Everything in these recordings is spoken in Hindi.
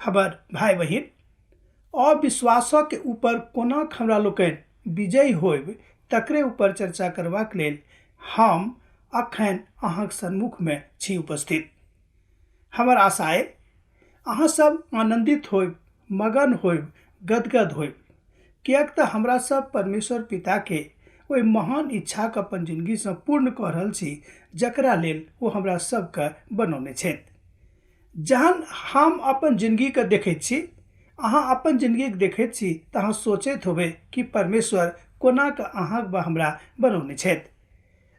हमर भाई बहिन, अविश्वासक के ऊपर कोना हमरा लोकनि विजयी होयब तकरे ऊपर चर्चा करबाक लेल हम अखन अहाँक सन्मुख में छी उपस्थित। हमर आशा अइ अहाँ सब आनंदित होयब, मगन होयब, गदगद होयब, किएक तऽ हमरा सब परमेश्वर पिता के ओहि महान इच्छा के अपन जिंदगी से पूर्ण कऽ रहल छी जकरा लेल ओ हमरा सबके बनौने छथि। जहन हम अपन जिंदगी के देखैत छी, अहाँ अपन जिंदगी के देखैत छी तऽ अहाँ सोचैत होबै कि परमेश्वर कोना कऽ अहाँक वा हमरा बनौने छथि।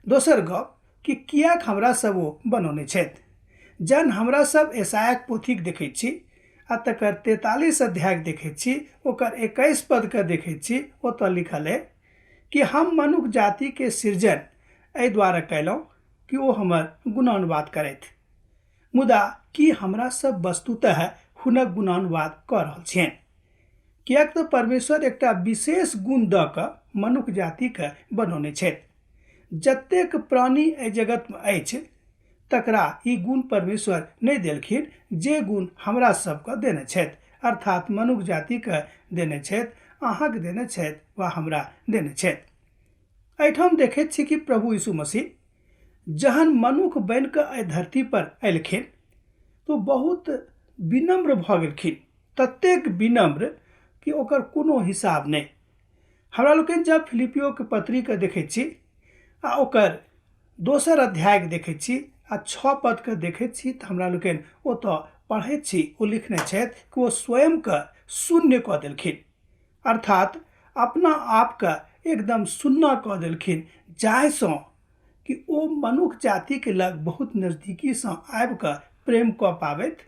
दोसर गप कि किएक हमरा सब ओ बनौने छथि। जहन हमरा सब यशायाक पोथीक देखैत छी आ तकर 43 अध्याय देखैत छी, ओकर 21 पद के देखैत छी, ओतऽ लिखल है कि हम मनुख जाति के सृजन एहि दुआरे कयलहुँ कि ओ हमर गुणानुवाद करथि। मुदा कि हमरा सब वस्तुतः हुनक गुणानुवाद कऽ रहल छियनि, किएक तऽ परमेश्वर एकटा विशेष गुण दऽ कऽ मनुख जाति के बनौने छथि। जतेक प्राणी एहि जगत में अछि तकरा ई गुण परमेश्वर नहीं देलखिन जे गुण हमरा सबके देने छथि, अर्थात मनुख जाति के देने छथि, अहाँक देने छथि वा हमरा देने छथि। एहिठाम देखैत छी कि प्रभु यीशु मसीह जहन मनुख बनि कऽ एहि धरती पर एलखिन तो बहुत विनम्र भऽ गेलखिन, ततेक विनम्र कि ओकर कोनो हिसाब नहीं। हमरा लोकनि जब फिलिपियो के पत्री के देखैत छी आ ओकर 2 अध्याय के देखैत छी आ 6 पद के देखैत छी तऽ हमरा लोकनि ओतऽ पढ़ैत छी, ओ लिखने छथि कि ओ स्वयं के शून्य कऽ देलखिन, अर्थात अपना आप के एकदम सुन्ना कऽ देलखिन, जाहिसँ कि ओ मनुख जाति के लग बहुत नजदीकी से आबि कऽ प्रेम कऽ पाबैत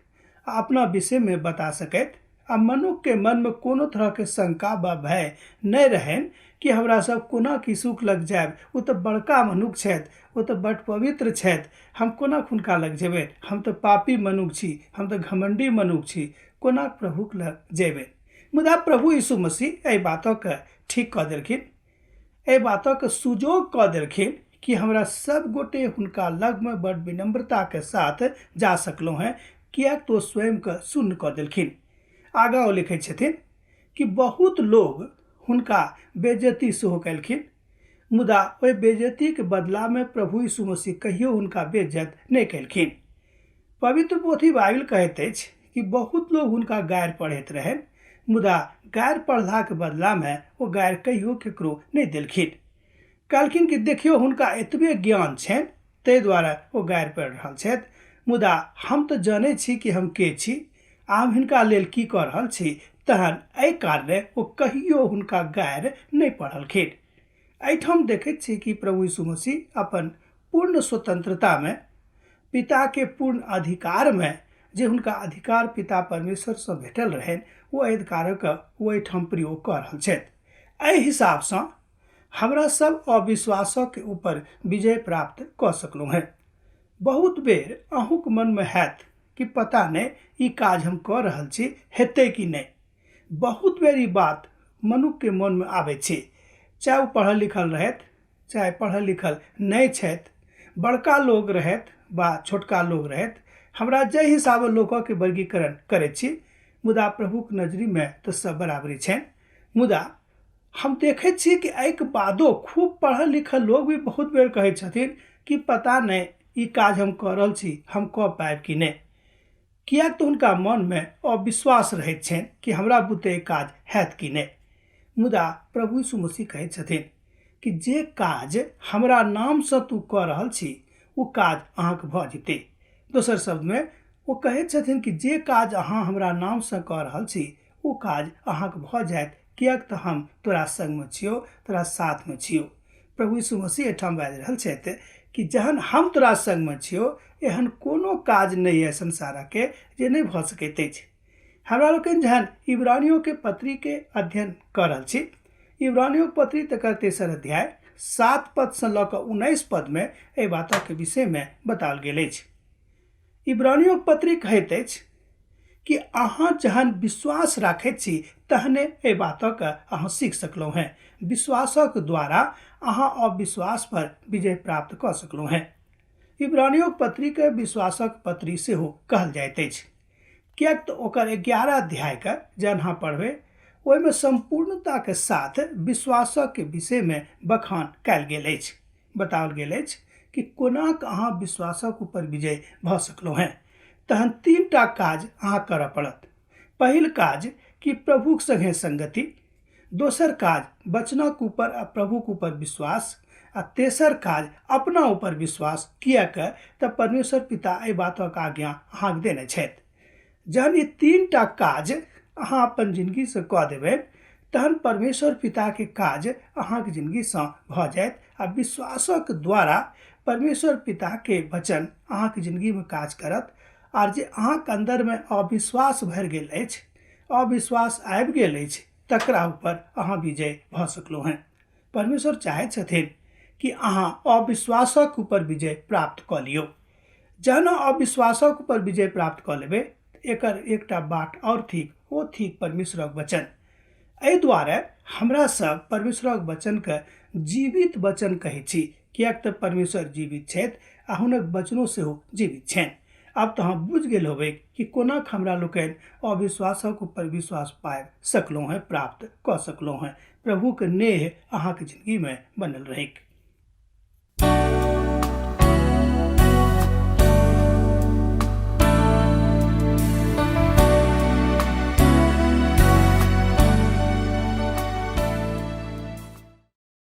आ अपना विषय में बता सकैत आ मनुख के मन में कोनो तरह के शंका वा भय नहीं रहनि कि हमरा सब कोना यीशुक लग जायब, ओ तऽ बड़का मनुख छथि, ओ तऽ बड़ पवित्र छथि, हम कोना हुनका लग जेबै, हम तऽ पापी मनुख छी, हम तऽ घमंडी मनुख छी, कोना प्रभुक लग जेबै। मुदा प्रभु यीशु मसीह एहि बातक ठीक कऽ देलखिन, एहि बातक सुजोग कऽ देलखिन कि हमरा सब गोटे हुनका लग में बड़ विनम्रता के साथ जा सकलहुँ हैं, किएक तो स्वयं के शून्य कऽ देलखिन। आगाँ ओ लिखै छथिन कि बहुत लोग हुनका बेइज्जती सेहो केलखिन, मुदा ओहि बेइज्जती के बदला में प्रभु यीशु मसीह कहियो हुनका बेइज्जत नहीं केलखिन। पवित्र पोथी बाइबल कहैत अछि कि बहुत लोग हुनका गारि पढ़ैत रहनि, मुदा गारि पढ़ला के बदला में ओ गारि कहियो केकरो नहीं देलखिन। कहलखिन कि देखियो हुनका एतबे ज्ञान छनि ताहि दुआरे ओ गारि पढ़ि रहल छथि, मुदा हम तऽ जानै छी कि हम के छी, हम हिनका लेल की कऽ रहल छी, तहन एहि कारणे ओ कहियो हुनका गारि नहीं पढ़लखिन। एहिठाम देखैत छी कि प्रभु यीशु मसीह अपन पूर्ण स्वतंत्रता में, पिता के पूर्ण अधिकार में, जे हुनका अधिकार पिता परमेश्वर से भेटल रहनि, ओ अधिकारक ओ एहिठाम प्रयोग कऽ रहल छथि। एहि हिसाब से हमरा सब अविश्वासक के ऊपर विजय प्राप्त कऽ सकलहुँ हैं। बहुत बेर अहूँक मन में हैत कि पता नहीं ई काज हम कऽ रहल छी हेतै कि नहीं। बहुत बेर ई बात मनुख के मन में आबै छै, चाहे ओ पढ़ल लिखल रहथि, चाहे पढ़ल लिखल नहीं छथि, बड़का लोग रहथि वा छोटका लोग रहथि। हमरा जाहि हिसाबे लोकक के वर्गीकरण करैत छी, मुदा प्रभुक नजरी में तऽ सब बराबरी छनि। मुदा हम देखैत छी कि एहिके बादो खूब पढ़ल लिखल लोग भी बहुत बेर कहैत छथिन कि पता नहीं ई काज हम कऽ रहल छी, हम कऽ पायब कि नहीं, किएक तऽ हुनका मन में अविश्वास रहैत छनि कि हमरा बुते काज हैत कि नहीं। मुदा प्रभु यीशु मसीह कहैत छथिन कि जे काज हमरा नाम से तू कऽ रहल छी ओ काज अहाँके भऽ जेतै। दोसर शब्द में ओ कहैत छथिन कि जे काज अहाँ हमरा नाम से कऽ रहल छी ओ काज अहाँके भऽ जायत, किएक तऽ हम तोरा संग में छियौ, तोरा साथ में छियौ। प्रभु यीशु मसीह एहिठाम बाजि रहल छथि कि जहन हम तोरा संग में छियौ, एहन कोनो काज नहीं है संसार के जे नहीं भऽ सकैत अछि। हमरा लोकनि जहन इब्रानियों के पत्री के अध्ययन कऽ रहल छी, इब्रानियों के पत्री तकर 3 अध्याय 7 पद से लऽ कऽ 19 पद में एहि बातक के विषय में बताओल गेल अछि। इब्रानियों के पत्री कहैत अछि कि अहाँ जहन विश्वास राखैत छी तहने एहि बातक अहाँ सीख सकलहुँ हैं। विश्वासक द्वारा अहाँ अविश्वास पर विजय प्राप्त कऽ सकलहुँ हैं। इब्रानियों के पत्री के विश्वासक पत्री सेहो कहल जाइत अछि, किएक तऽ ओकर 11 अध्यायके जे अहाँ पढ़बै ओहिमे संपूर्णताके साथ विश्वासके विषयमे बखान कयल गेल अछि, बताओल गेल अछि कि कोना कऽ अहाँ विश्वासक ऊपर विजय भऽ सकलहुँ हैं। तहन 3टा काज अहाँ करऽ पड़त। पहिल काज कि प्रभुक संगे संगति, दोसर काज वचनक ऊपर आ प्रभुक ऊपर विश्वास, आ तेसर काज अपना ऊपर विश्वास, किएक तऽ परमेश्वर पिता एहि बातक आज्ञा अहाँके देने छथि। जहन ई 3टा काज अहाँ अपन जिंदगीसँ कऽ देबै तहन परमेश्वर पिताके काज अहाँके जिंदगीसँ भऽ जायत आ विश्वासक द्वारा परमेश्वर पिताके वचन अहाँके जिंदगीमे काज करत। आर जे अहाँके अन्दरमे अविश्वास भरि गेल अछि, अविश्वास आबि गेल अछि, तकरा ऊपर अहाँ विजय भऽ सकलहुँ हैं। परमेश्वर चाहैत छथिन कि अहाँ अविश्वासक ऊपर विजय प्राप्त कऽ लियौ। जहन अविश्वासक ऊपर विजय प्राप्त कऽ लेबै एकर एकटा बाट और थिक, ओ थिक परमेश्वरक वचन। एहि दुआरे हमरा सब परमेश्वरक वचनके जीवित वचन कहै छी, किएक तऽ परमेश्वर जीवित छथि आ हुनक वचनो सेहो जीवित छनि। आब तऽ अहाँ बुझि गेल होबै कि कोना हमरा लोकनि अविश्वासक ऊपर विश्वास पाबि सकलहुँ हैं, प्राप्त कऽ सकलहुँ हैं। प्रभुके नेह अहाँके जिंदगीमे बनल रहैक।